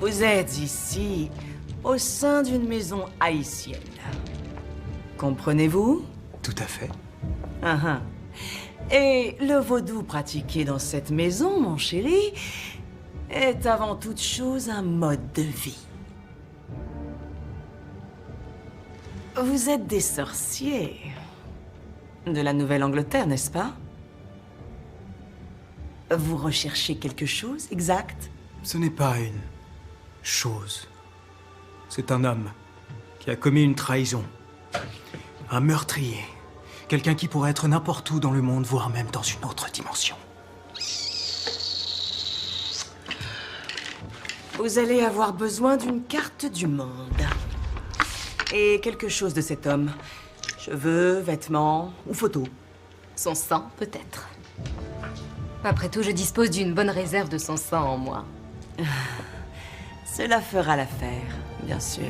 Vous êtes ici, au sein d'une maison haïtienne. Comprenez-vous? Tout à fait. Ah ah. Et le vaudou pratiqué dans cette maison, mon chéri, est avant toute chose un mode de vie. Vous êtes des sorciers. De la Nouvelle-Angleterre, n'est-ce pas? Vous recherchez quelque chose exact? Ce n'est pas une chose. C'est un homme qui a commis une trahison. Un meurtrier. Quelqu'un qui pourrait être n'importe où dans le monde, voire même dans une autre dimension. Vous allez avoir besoin d'une carte du monde. Et quelque chose de cet homme. Cheveux, vêtements ou photos. Son sang, peut-être. Après tout, je dispose d'une bonne réserve de son sang en moi. Cela fera l'affaire, bien sûr.